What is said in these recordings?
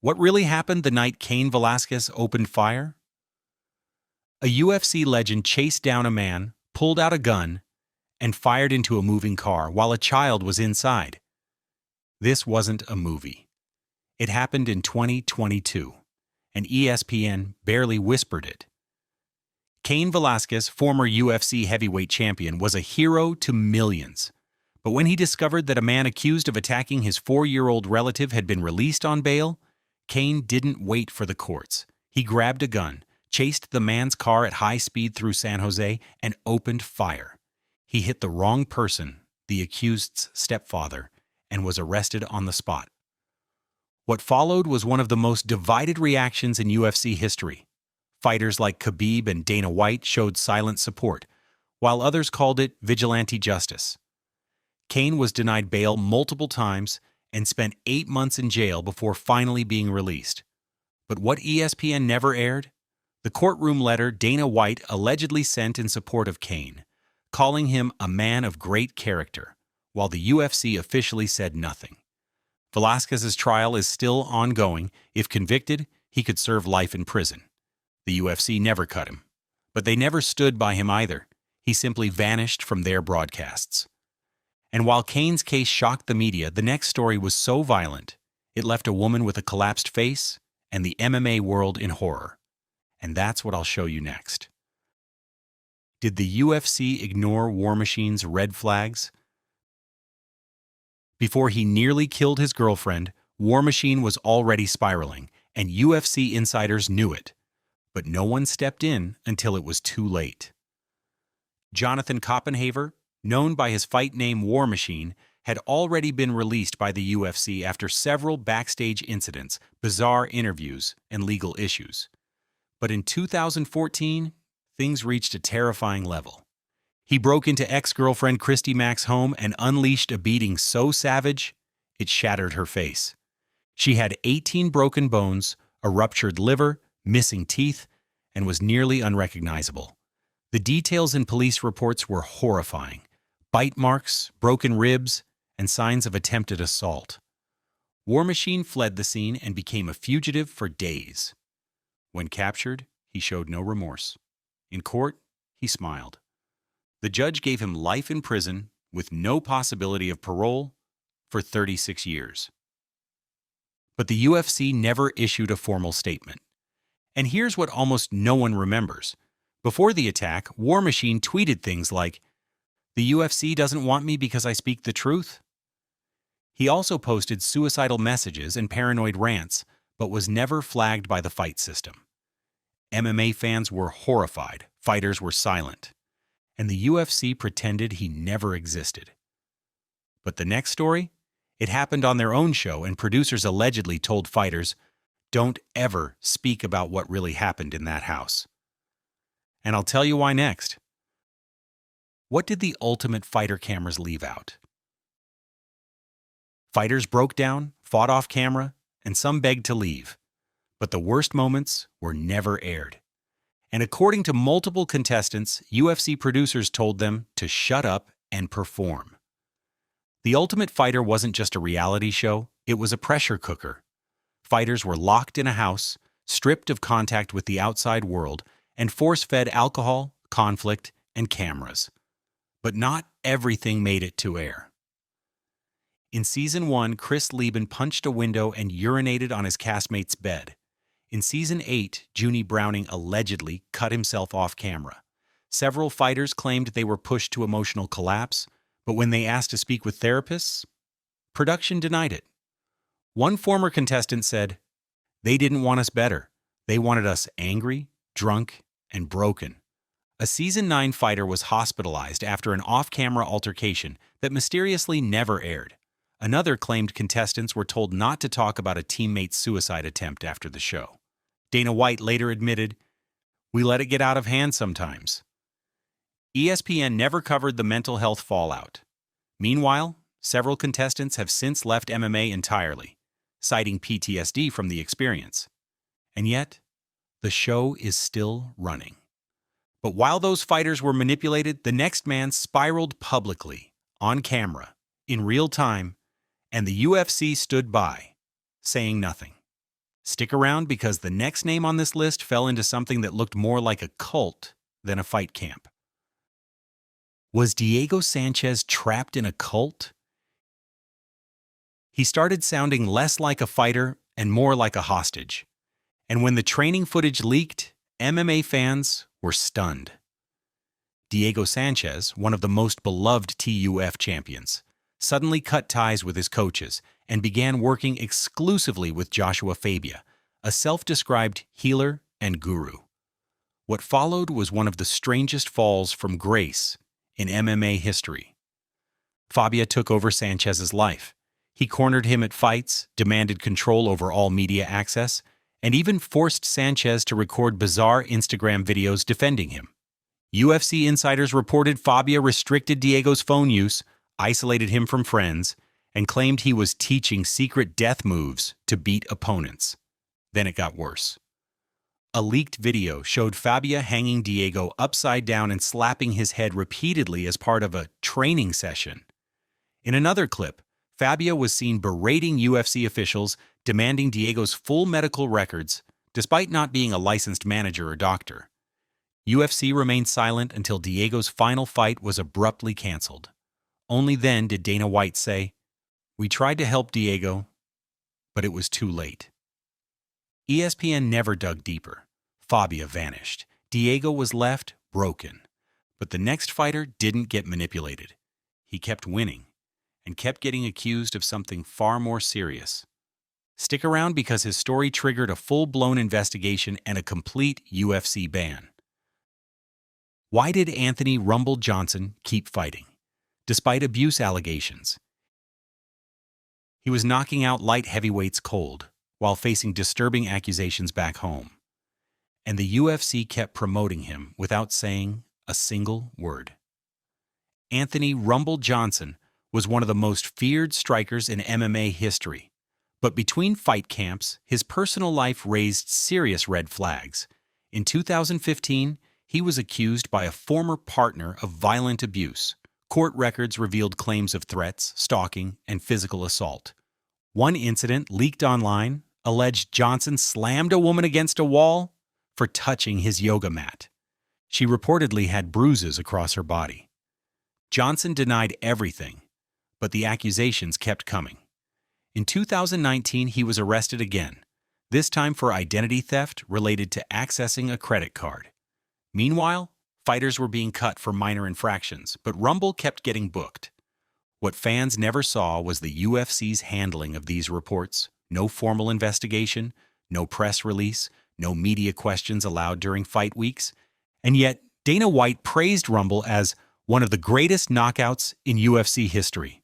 What really happened the night Cain Velasquez opened fire? A UFC legend chased down a man, pulled out a gun, and fired into a moving car while a child was inside. This wasn't a movie. It happened in 2022, and ESPN barely whispered it. Cain Velasquez, former UFC heavyweight champion, was a hero to millions. But when he discovered that a man accused of attacking his 4-year-old relative had been released on bail, Cain didn't wait for the courts. He grabbed a gun, chased the man's car at high speed through San Jose, and opened fire. He hit the wrong person, the accused's stepfather, and was arrested on the spot. What followed was one of the most divided reactions in UFC history. Fighters like Khabib and Dana White showed silent support, while others called it vigilante justice. Cain was denied bail multiple times and spent 8 months in jail before finally being released. But what ESPN never aired? The courtroom letter Dana White allegedly sent in support of Cain, calling him a man of great character, while the UFC officially said nothing. Velasquez's trial is still ongoing. If convicted, he could serve life in prison. The UFC never cut him, but they never stood by him either. He simply vanished from their broadcasts. And while Cain's case shocked the media, the next story was so violent, it left a woman with a collapsed face and the MMA world in horror. And that's what I'll show you next. Did the UFC ignore War Machine's red flags? Before he nearly killed his girlfriend, War Machine was already spiraling, and UFC insiders knew it. But no one stepped in until it was too late. Jonathan Koppenhaver, known by his fight name War Machine, had already been released by the UFC after several backstage incidents, bizarre interviews, and legal issues. But in 2014, things reached a terrifying level. He broke into ex-girlfriend Christy Mack's home and unleashed a beating so savage, it shattered her face. She had 18 broken bones, a ruptured liver, missing teeth, and was nearly unrecognizable. The details in police reports were horrifying. Bite marks, broken ribs, and signs of attempted assault. War Machine fled the scene and became a fugitive for days. When captured, he showed no remorse. In court, he smiled. The judge gave him life in prison with no possibility of parole for 36 years. But the UFC never issued a formal statement. And here's what almost no one remembers. Before the attack, War Machine tweeted things like, "The UFC doesn't want me because I speak the truth." He also posted suicidal messages and paranoid rants, but was never flagged by the fight system. MMA fans were horrified, fighters were silent, and the UFC pretended he never existed. But the next story? It happened on their own show, and producers allegedly told fighters, "Don't ever speak about what really happened in that house." And I'll tell you why next. What did the Ultimate Fighter cameras leave out? Fighters broke down, fought off camera, and some begged to leave. But the worst moments were never aired. And according to multiple contestants, UFC producers told them to shut up and perform. The Ultimate Fighter wasn't just a reality show, it was a pressure cooker. Fighters were locked in a house, stripped of contact with the outside world, and force-fed alcohol, conflict, and cameras. But not everything made it to air. In Season 1, Chris Lieben punched a window and urinated on his castmate's bed. In Season 8, Junie Browning allegedly cut himself off camera. Several fighters claimed they were pushed to emotional collapse, but when they asked to speak with therapists, production denied it. One former contestant said, "They didn't want us better. They wanted us angry, drunk, and broken." A Season 9 fighter was hospitalized after an off-camera altercation that mysteriously never aired. Another claimed contestants were told not to talk about a teammate's suicide attempt after the show. Dana White later admitted, "We let it get out of hand sometimes." ESPN never covered the mental health fallout. Meanwhile, several contestants have since left MMA entirely, citing PTSD from the experience. And yet, the show is still running. But while those fighters were manipulated, the next man spiraled publicly, on camera, in real time, and the UFC stood by, saying nothing. Stick around because the next name on this list fell into something that looked more like a cult than a fight camp. Was Diego Sanchez trapped in a cult? He started sounding less like a fighter and more like a hostage. And when the training footage leaked, MMA fans were stunned. Diego Sanchez, one of the most beloved TUF champions, suddenly cut ties with his coaches and began working exclusively with Joshua Fabia, a self-described healer and guru. What followed was one of the strangest falls from grace in MMA history. Fabia took over Sanchez's life. He cornered him at fights, demanded control over all media access, and even forced Sanchez to record bizarre Instagram videos defending him. UFC insiders reported Fabia restricted Diego's phone use, isolated him from friends, and claimed he was teaching secret death moves to beat opponents. Then it got worse. A leaked video showed Fabia hanging Diego upside down and slapping his head repeatedly as part of a training session. In another clip, Fabia was seen berating UFC officials, demanding Diego's full medical records, despite not being a licensed manager or doctor. UFC remained silent until Diego's final fight was abruptly canceled. Only then did Dana White say, "We tried to help Diego, but it was too late." ESPN never dug deeper. Fabia vanished. Diego was left broken. But the next fighter didn't get manipulated. He kept winning and kept getting accused of something far more serious. Stick around because his story triggered a full-blown investigation and a complete UFC ban. Why did Anthony "Rumble" Johnson keep fighting, despite abuse allegations? He was knocking out light heavyweights cold while facing disturbing accusations back home. And the UFC kept promoting him without saying a single word. Anthony "Rumble" Johnson was one of the most feared strikers in MMA history. But between fight camps, his personal life raised serious red flags. In 2015, he was accused by a former partner of violent abuse. Court records revealed claims of threats, stalking, and physical assault. One incident leaked online alleged Johnson slammed a woman against a wall for touching his yoga mat. She reportedly had bruises across her body. Johnson denied everything, but the accusations kept coming. In 2019, he was arrested again, this time for identity theft related to accessing a credit card. Meanwhile, fighters were being cut for minor infractions, but Rumble kept getting booked. What fans never saw was the UFC's handling of these reports. No formal investigation, no press release, no media questions allowed during fight weeks. And yet, Dana White praised Rumble as one of the greatest knockouts in UFC history.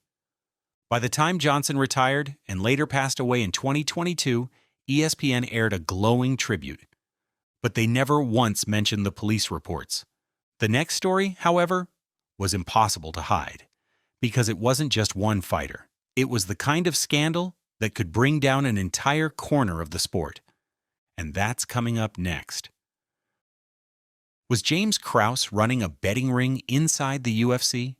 By the time Johnson retired and later passed away in 2022, ESPN aired a glowing tribute. But they never once mentioned the police reports. The next story, however, was impossible to hide, because it wasn't just one fighter. It was the kind of scandal that could bring down an entire corner of the sport. And that's coming up next. Was James Krauss running a betting ring inside the UFC?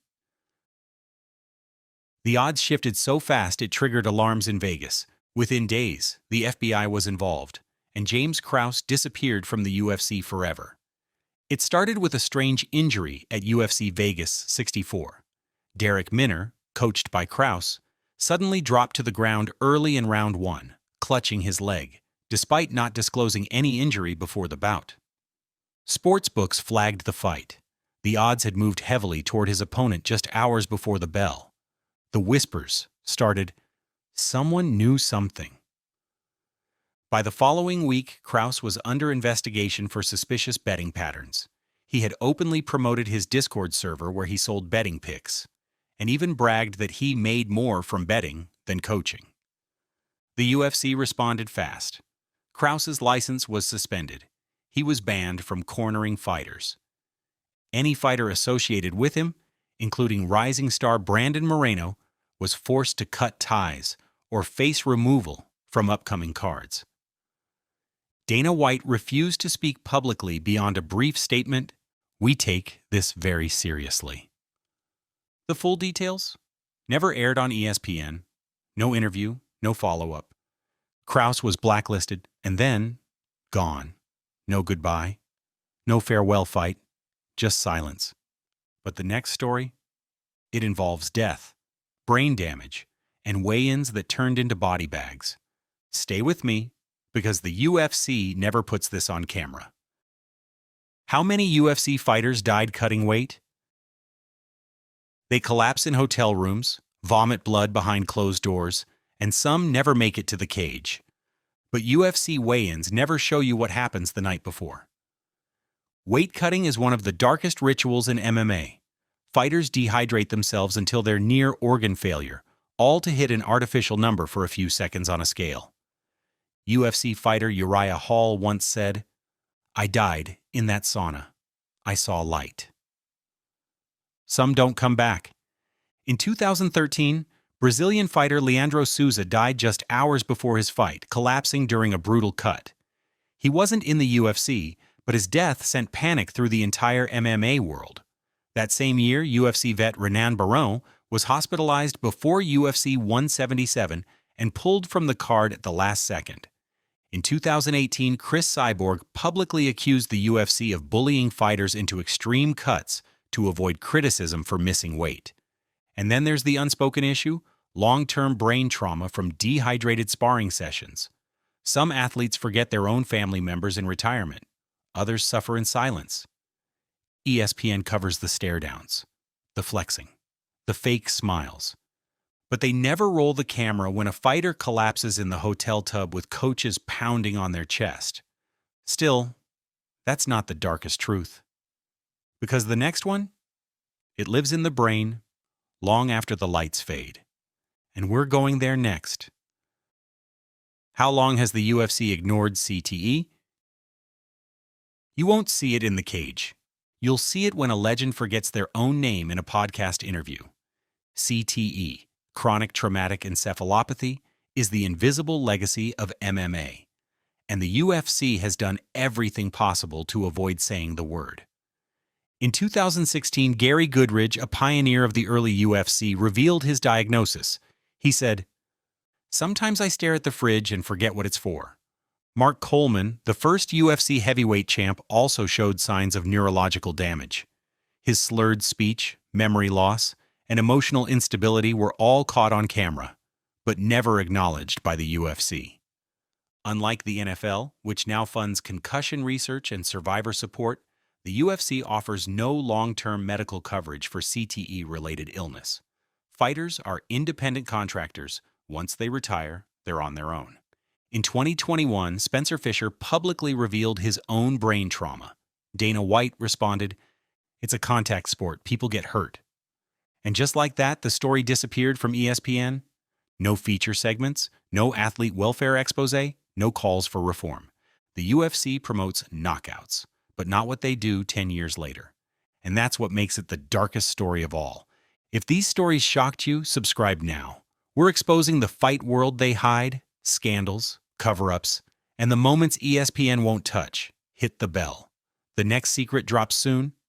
The odds shifted so fast it triggered alarms in Vegas. Within days, the FBI was involved, and James Krauss disappeared from the UFC forever. It started with a strange injury at UFC Vegas 64. Derek Minner, coached by Krauss, suddenly dropped to the ground early in round 1, clutching his leg, despite not disclosing any injury before the bout. Sportsbooks flagged the fight. The odds had moved heavily toward his opponent just hours before the bell. The whispers started, "Someone knew something." By the following week, Krauss was under investigation for suspicious betting patterns. He had openly promoted his Discord server where he sold betting picks, and even bragged that he made more from betting than coaching. The UFC responded fast. Krauss's license was suspended. He was banned from cornering fighters. Any fighter associated with him, including rising star Brandon Moreno, was forced to cut ties or face removal from upcoming cards. Dana White refused to speak publicly beyond a brief statement, "We take this very seriously." The full details? Never aired on ESPN. No interview, no follow-up. Krauss was blacklisted and then gone. No goodbye, no farewell fight, just silence. But the next story? It involves death, brain damage, and weigh-ins that turned into body bags. Stay with me, because the UFC never puts this on camera. How many UFC fighters died cutting weight? They collapse in hotel rooms, vomit blood behind closed doors, and some never make it to the cage. But UFC weigh-ins never show you what happens the night before. Weight cutting is one of the darkest rituals in MMA. Fighters dehydrate themselves until they're near organ failure, all to hit an artificial number for a few seconds on a scale. UFC fighter Uriah Hall once said, "I died in that sauna. I saw light." Some don't come back. In 2013, Brazilian fighter Leandro Souza died just hours before his fight, collapsing during a brutal cut. He wasn't in the UFC, but his death sent panic through the entire MMA world. That same year, UFC vet Renan Barão was hospitalized before UFC 177 and pulled from the card at the last second. In 2018, Chris Cyborg publicly accused the UFC of bullying fighters into extreme cuts to avoid criticism for missing weight. And then there's the unspoken issue, long-term brain trauma from dehydrated sparring sessions. Some athletes forget their own family members in retirement. Others suffer in silence. ESPN covers the stare-downs, the flexing, the fake smiles. But they never roll the camera when a fighter collapses in the hotel tub with coaches pounding on their chest. Still, that's not the darkest truth. Because the next one? It lives in the brain long after the lights fade. And we're going there next. How long has the UFC ignored CTE? You won't see it in the cage. You'll see it when a legend forgets their own name in a podcast interview. CTE, chronic traumatic encephalopathy, is the invisible legacy of MMA. And the UFC has done everything possible to avoid saying the word. In 2016, Gary Goodridge, a pioneer of the early UFC, revealed his diagnosis. He said, "Sometimes I stare at the fridge and forget what it's for." Mark Coleman, the first UFC heavyweight champ, also showed signs of neurological damage. His slurred speech, memory loss, and emotional instability were all caught on camera, but never acknowledged by the UFC. Unlike the NFL, which now funds concussion research and survivor support, the UFC offers no long-term medical coverage for CTE-related illness. Fighters are independent contractors. Once they retire, they're on their own. In 2021, Spencer Fisher publicly revealed his own brain trauma. Dana White responded, "It's a contact sport. People get hurt." And just like that, the story disappeared from ESPN. No feature segments, no athlete welfare expose, no calls for reform. The UFC promotes knockouts, but not what they do 10 years later. And that's what makes it the darkest story of all. If these stories shocked you, subscribe now. We're exposing the fight world they hide, scandals, cover-ups, and the moments ESPN won't touch. Hit the bell. The next secret drops soon.